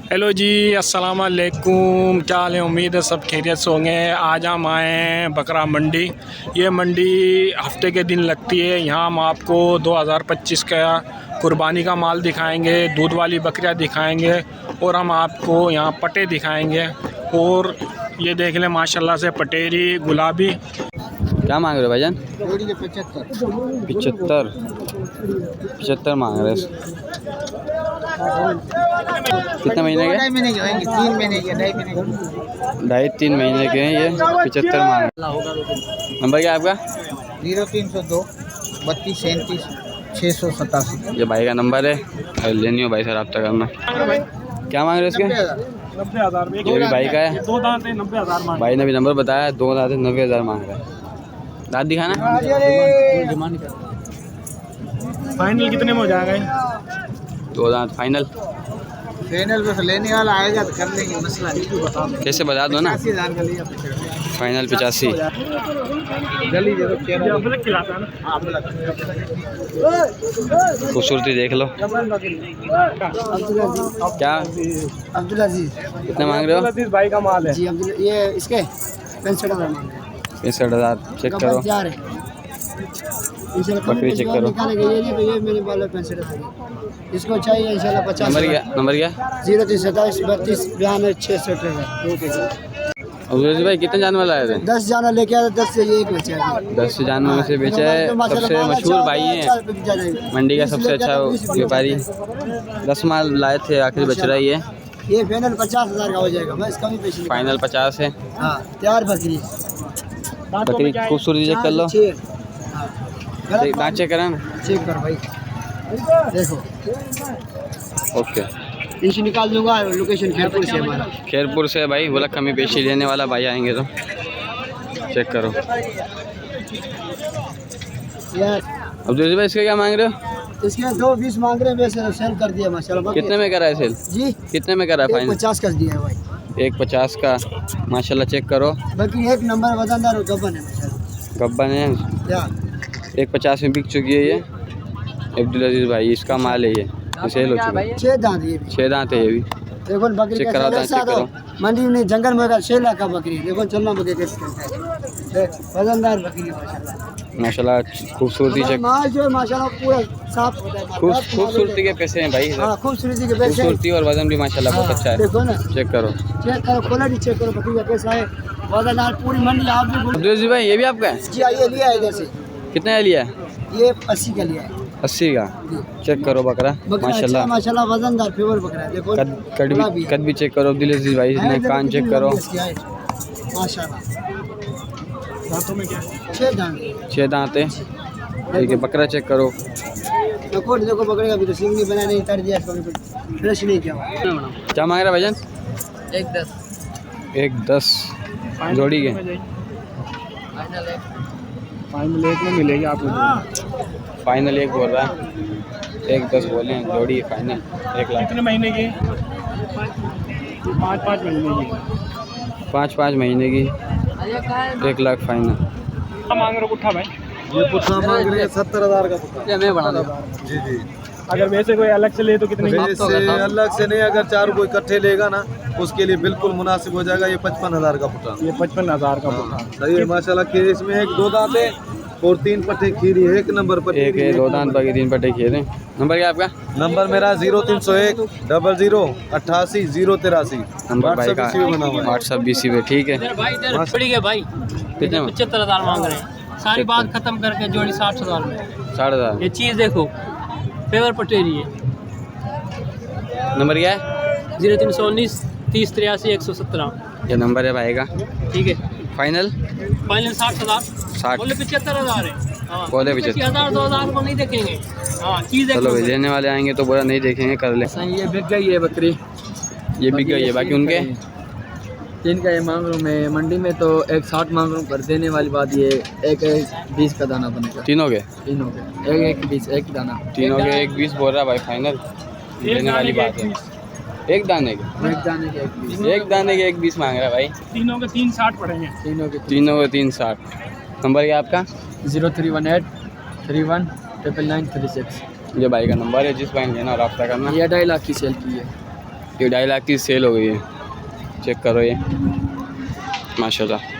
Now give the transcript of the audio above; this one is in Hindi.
हेलो जी, अस्सलाम वालेकुम। क्या हाल है? उम्मीद है सब खैरियत से होंगे। आज हम आए हैं बकरा मंडी। ये मंडी हफ्ते के दिन लगती है। यहाँ हम आपको 2025 का कुर्बानी का माल दिखाएंगे, दूध वाली बकरियाँ दिखाएंगे और हम आपको यहाँ पटे दिखाएंगे। और ये देख लें माशाल्लाह से पटेरी गुलाबी। क्या मांग रहे हो भाईजान? 75 75 मांग रहे हैं। कितने महीने के? 3 महीने के 2.5-3 महीने के हैं ये। 75 मांग रहे। नंबर क्या है आपका? 0302 32 37 687। ये भाई का नंबर है, लेनी हो भाई से रब्ता करना। क्या मांग रहे हो इसके? 90,000। ये भी भाई का है। 2 दांत है, 90,000 भाई ने भी नंबर बताया। 2 दांत 90,000 मांग रहा है। दांत दिखाना। फाइनल कितने में हो जाएगा? 2 दांत फाइनल। पे लेने वाला आएगा तो कर लेंगे, मसला नहीं। कैसे बता दो ना। 80,000 का लिया फाइनल 85। जल्दी दे दो। खूबसूरती देख लो। क्या अब्दुल अजीज कितना मांग रहे हो? भाई का माल है जी। अब्दुल ये इसके 65,000 मांग रहे हैं। 65,000। चेक करो तैयार है। बकरी चेक करो। ये मेरे वाला 65,000 इसको चाहिए इंशाल्लाह 50। नंबर क्या? नंबर क्या? 0327 32 92 668। अब्दुल भाई कितने जानवर लाए थे? 10 जानवर लेके आया, 10 से एक बचा है। 10 जानवर में से बेचा है। सबसे मशहूर भाई हैं मंडी का, सबसे अच्छा व्यापारी। 10 माल लाए थे, आखिर बच रहा ही है। ये फाइनल 50,000 का हो जाएगा, बस कमी पेशी। फाइनल 50 है। हाँ, तैयार बकरी। बकरी खूबसूरती चेक कर लो। दांत चेक करा ना। चेक कर भाई, देखो। ओके, इनसे निकाल दूंगा। लोकेशन खैरपुर से हमारा। खैरपुर से भाई बोला कमी पेशी लेने वाला भाई आएंगे तो चेक करो। यार अब्दुल भाई इसका क्या मांग रहे हो? इसके 220 मांग रहे हैं, वैसे सेल कर दिया माशाल्लाह। कितने में करा है सेल? जी कितने में करा है फाइनल? 50 कर दिया है भाई। 150 का माशाल्लाह। चेक करो। बाकी एक नंबर वजनदार गब्बन है माशाल्लाह। गब्बन है। क्या 150 में बिक चुकी है ये। अब्दुल अजीज भाई इसका माल है ये सेल हो चुका है। 6 दांत ये भी। 6 दांत है ये भी। देखो बकरी चेक का करा, साथ चेक करो। मंडी में जंगल में अगर 6 लाख का बकरी। देखो चलना बकरी कैसे वजनदार बकरी माशाल्लाह। माशाल्लाह खूबसूरती चेक। माल जो है माशाल्लाह पूरा साफ होता है। खूबसूरती के पैसे हैं भाई। हाँ, खूबसूरती के पैसे। खूबसूरती और वजन भी माशाल्लाह बहुत अच्छा है। देखो ना, चेक करो। चेक करो, क्वालिटी चेक करो बकरी का कैसा है। वजनदार पूरी मंडी आप भी। अब्दुल जी भाई ये भी आपका है? जी ये लिया है इधर से। कितने का लिया है? ये 80 का लिया है। 80 का। चेक करो बकरा माशाल्लाह। माशाल्लाह वजनदार प्योर बकरा है। देखो कद भी चेक करो अब्दुल अजीज भाई ने। कान चेक करो माशाल्लाह। दांतों में क्या है? 6 दांत। 6 दांत है। ठीक है, बकरा चेक करो। देखो बकरे का भी तो सिंग नहीं बना, नहीं तर दिया, फ्रेश नहीं किया। क्या मांग रहा है भाईजान? 110। 110 जोड़ी के। फाइनल 1 में मिलेगी आपको। फाइनल 1 बोल रहा है। 110 बोले हैं जोड़ी फाइनल 1 लाख। कितने महीने की? 5-5 महीने की। 5-5 महीने की 1 लाख फाइनल। क्या मांग रहे हो पुट्ठा भाई? ये पुट्ठा मांग रहे हैं 70,000 का पुट्ठा। ये मैं बना दूँ। जी। अगर वैसे कोई अलग से ले तो कितने की? वैसे अलग से नहीं, अगर 4 कोई इकट्ठे लेगा ना उसके लिए बिल्कुल मुनासिब हो जाएगा। ये 55,000 का पुट्ठा। ये 55,000 का पुट्ठा। सही है माशाल्लाह। खीर इसमें 1-2 दांत है और 3 पट्टे खीरी है। 1 नंबर पर। एक है 2 दांत, बाकी 3 पट्टे खेल हैं। नंबर क्या आपका? नंबर मेरा 0301 00 88 083। नंबर भाई का व्हाट्सअप BC पे। ठीक है। भाई कितने में? 75,000 मांग रहे हैं। सारी बात खत्म करके जोड़ी 60,000 में। 60,000। ये चीज़ देखो, पेवर पटेरी है। नंबर क्या है? 0319 30 83 117। ये नंबर है भाई का। ठीक है, फाइनल फाइनल 60,000। 60। बोले 75,000 है। हाँ, बोले 75,000। 1,000-2,000 को नहीं देखेंगे। हाँ, चीज़ चलो भाई, लेने वाले आएंगे तो बोला नहीं देखेंगे, कर ले। सही है, बिक गई है बकरी। ये बिक गई है। बाकी उनके 3 का ये मांग रहा हूँ मैं। मंडी में तो 160 मांग रहा हूँ, पर देने वाली बात ये 1-20 का दाना बनेगा। तीनों के? तीनों के 1-20 एक दाना। तीनों के 1-20 बोल रहा भाई फाइनल। लेने वाली बात है। एक दाने के? एक दाने के 1-20। एक दाने के 1-20 मांग रहा है भाई। तीनों के 360 पड़ेंगे। तीनों के 360। नंबर क्या आपका? 0318 31 999 36। ये भाई का नंबर है, जिस भाई लेना रब्ता करना। ये 2.5 लाख की सेल की है। ये 2.5 लाख की सेल हो गई है, चेक करो ये माशाल्लाह।